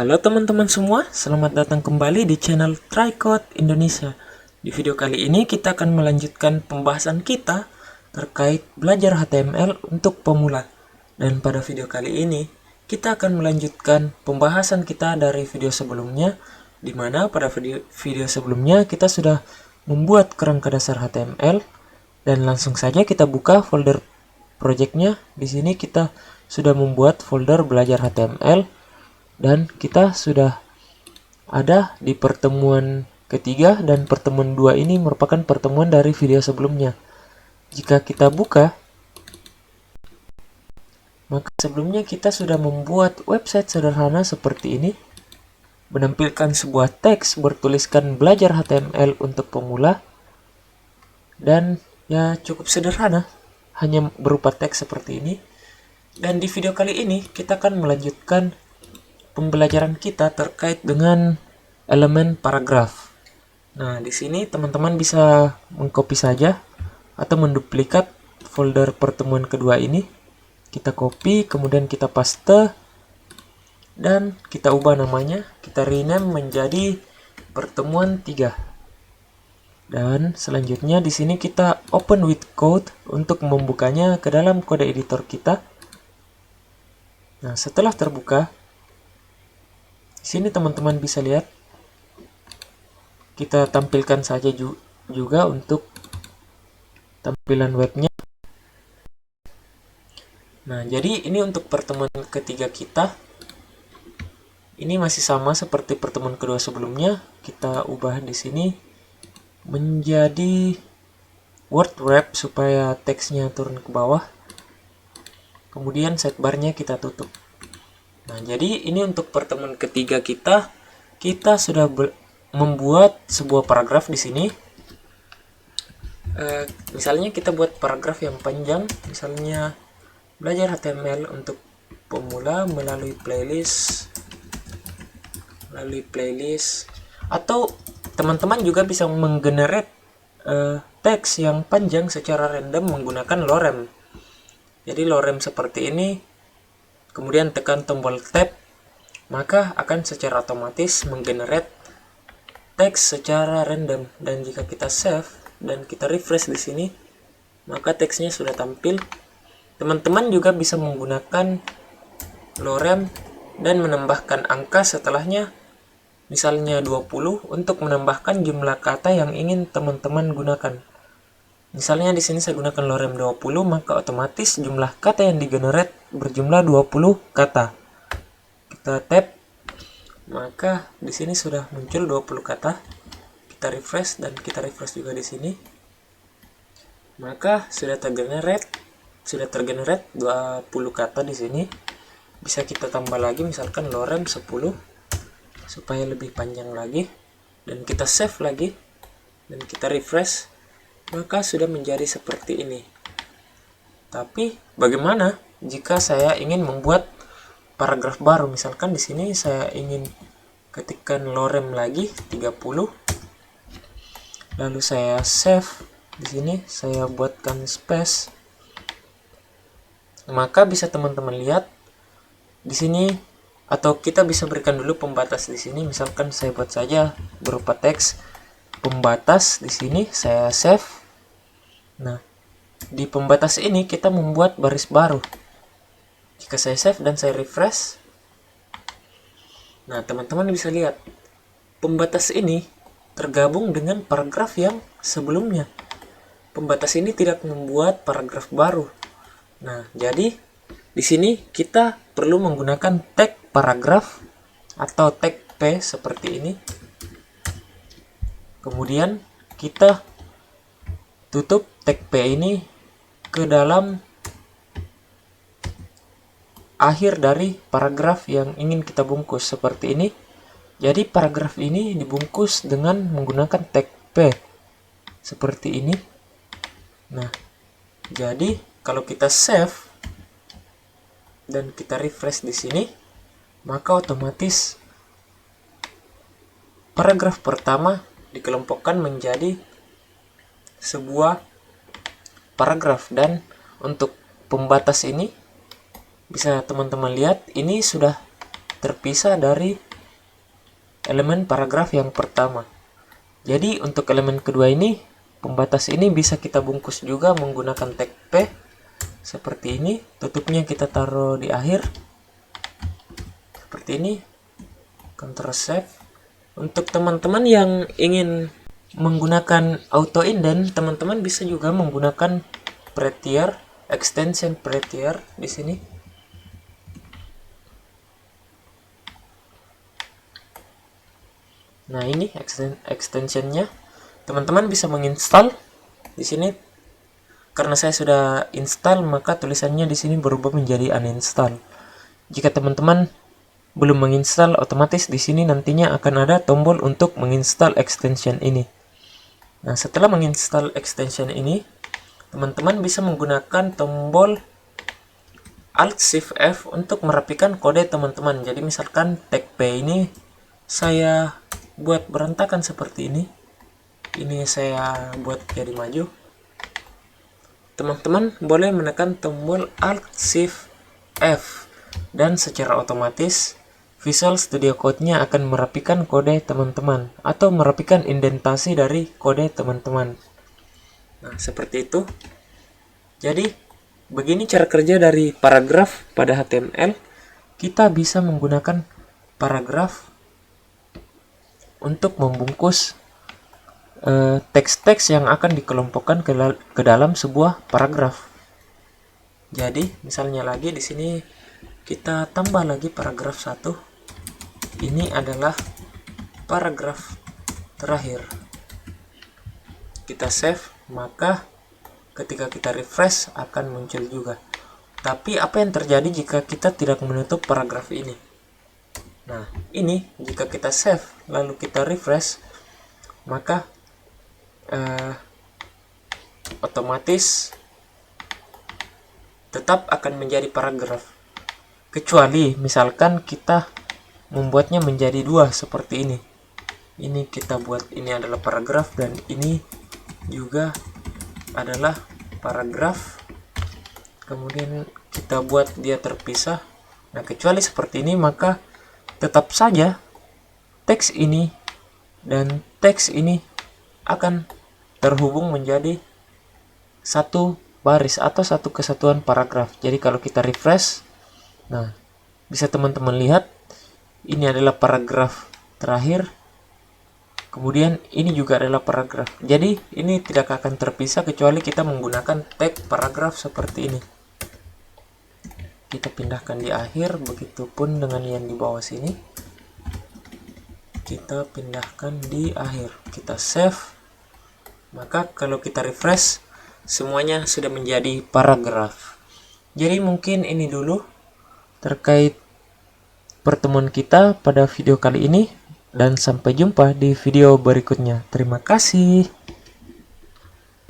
Halo teman-teman semua, selamat datang kembali di channel Tricode Indonesia. Di video kali ini kita akan melanjutkan pembahasan kita terkait belajar HTML untuk pemula. Dan pada video kali ini, kita akan melanjutkan pembahasan kita dari video sebelumnya, di mana pada video sebelumnya kita sudah membuat kerangka dasar HTML, dan langsung saja kita buka folder projectnya. Di sini kita sudah membuat folder belajar HTML, dan kita sudah ada di pertemuan ketiga, dan pertemuan 2 ini merupakan pertemuan dari video sebelumnya. Jika kita buka, maka sebelumnya kita sudah membuat website sederhana seperti ini, menampilkan sebuah teks bertuliskan belajar HTML untuk pemula, dan ya cukup sederhana, hanya berupa teks seperti ini. Dan di video kali ini kita akan melanjutkan pembelajaran kita terkait dengan elemen paragraf. Nah, di sini teman-teman bisa mengcopy saja atau menduplikat folder pertemuan kedua ini. Kita copy, kemudian kita paste, dan kita ubah namanya. Kita rename menjadi pertemuan 3. Dan selanjutnya di sini kita open with code untuk membukanya ke dalam kode editor kita. Nah, setelah terbuka, di sini teman-teman bisa lihat, kita tampilkan saja juga untuk tampilan webnya. Nah, jadi ini untuk pertemuan ketiga kita. Ini masih sama seperti pertemuan kedua sebelumnya. Kita ubah di sini menjadi word wrap supaya teksnya turun ke bawah. Kemudian sidebarnya kita tutup. Nah, jadi ini untuk pertemuan ketiga kita sudah membuat sebuah paragraf di sini. Misalnya kita buat paragraf yang panjang, misalnya belajar HTML untuk pemula melalui playlist, atau teman-teman juga bisa menggenerate teks yang panjang secara random menggunakan lorem. Jadi lorem seperti ini, kemudian tekan tombol tab, maka akan secara otomatis menggenerate teks secara random. Dan jika kita save dan kita refresh di sini, maka teksnya sudah tampil. Teman-teman juga bisa menggunakan lorem dan menambahkan angka setelahnya, misalnya 20, untuk menambahkan jumlah kata yang ingin teman-teman gunakan. Misalnya di sini saya gunakan lorem 20, maka otomatis jumlah kata yang digenerate berjumlah 20 kata. Kita tab, maka di sini sudah muncul 20 kata. Kita refresh dan kita refresh juga di sini. Maka sudah tergenerate 20 kata di sini. Bisa kita tambah lagi, misalkan lorem 10 supaya lebih panjang lagi, dan kita save lagi dan kita refresh, maka sudah menjadi seperti ini. Tapi bagaimana jika saya ingin membuat paragraf baru? Misalkan di sini saya ingin ketikkan lorem lagi 30, lalu saya save. Di sini saya buatkan space. Maka bisa teman-teman lihat di sini, atau kita bisa berikan dulu pembatas di sini. Misalkan saya buat saja berupa teks pembatas di sini, saya save. Nah, di pembatas ini kita membuat baris baru. Jika saya save dan saya refresh, nah teman-teman bisa lihat pembatas ini tergabung dengan paragraf yang sebelumnya. Pembatas ini tidak membuat paragraf baru. Nah, jadi di sini kita perlu menggunakan tag paragraf atau tag P seperti ini. Kemudian kita tutup tag P ini ke dalam akhir dari paragraf yang ingin kita bungkus seperti ini. Jadi paragraf ini dibungkus dengan menggunakan tag P seperti ini. Nah, jadi kalau kita save dan kita refresh di sini, maka otomatis paragraf pertama dikelompokkan menjadi sebuah paragraf. Dan untuk pembatas ini bisa teman-teman lihat, ini sudah terpisah dari elemen paragraf yang pertama. Jadi untuk elemen kedua ini, pembatas ini bisa kita bungkus juga menggunakan tag P seperti ini. Tutupnya kita taruh di akhir seperti ini. Ctrl Save. Untuk teman-teman yang ingin menggunakan auto indent, teman-teman bisa juga menggunakan Prettier, extension Prettier di sini. Nah, ini extensionnya. Teman-teman bisa menginstal di sini. Karena saya sudah install, maka tulisannya di sini berubah menjadi uninstall. Jika teman-teman belum menginstal, otomatis di sini nantinya akan ada tombol untuk menginstal extension ini. Nah, setelah menginstal extension ini, teman-teman bisa menggunakan tombol Alt-Shift-F untuk merapikan kode teman-teman. Jadi misalkan tag P ini saya buat berantakan seperti ini. Ini saya buat jadi maju. Teman-teman boleh menekan tombol Alt-Shift-F dan secara otomatis Visual Studio Code-nya akan merapikan kode teman-teman atau merapikan indentasi dari kode teman-teman. Nah, seperti itu. Jadi, begini cara kerja dari paragraf pada HTML. Kita bisa menggunakan paragraf untuk membungkus teks-teks yang akan dikelompokkan ke dalam sebuah paragraf. Jadi, misalnya lagi di sini kita tambah lagi paragraf 1. Ini adalah paragraf terakhir. Kita save, maka ketika kita refresh akan muncul juga. Tapi apa yang terjadi jika kita tidak menutup paragraf ini? Nah, ini jika kita save lalu kita refresh, maka otomatis tetap akan menjadi paragraf. Kecuali misalkan kita membuatnya menjadi dua seperti ini. Ini kita buat, ini adalah paragraf dan ini juga adalah paragraf. Kemudian kita buat dia terpisah. Nah, kecuali seperti ini, maka tetap saja teks ini dan teks ini akan terhubung menjadi satu baris atau satu kesatuan paragraf. Jadi kalau kita refresh, nah bisa teman-teman lihat ini adalah paragraf terakhir, kemudian ini juga adalah paragraf. Jadi ini tidak akan terpisah kecuali kita menggunakan tag paragraf seperti ini. Kita pindahkan di akhir, begitupun dengan yang di bawah sini. Kita pindahkan di akhir, kita save. Maka kalau kita refresh, semuanya sudah menjadi paragraf. Jadi mungkin ini dulu terkait pertemuan kita pada video kali ini, dan sampai jumpa di video berikutnya. Terima kasih.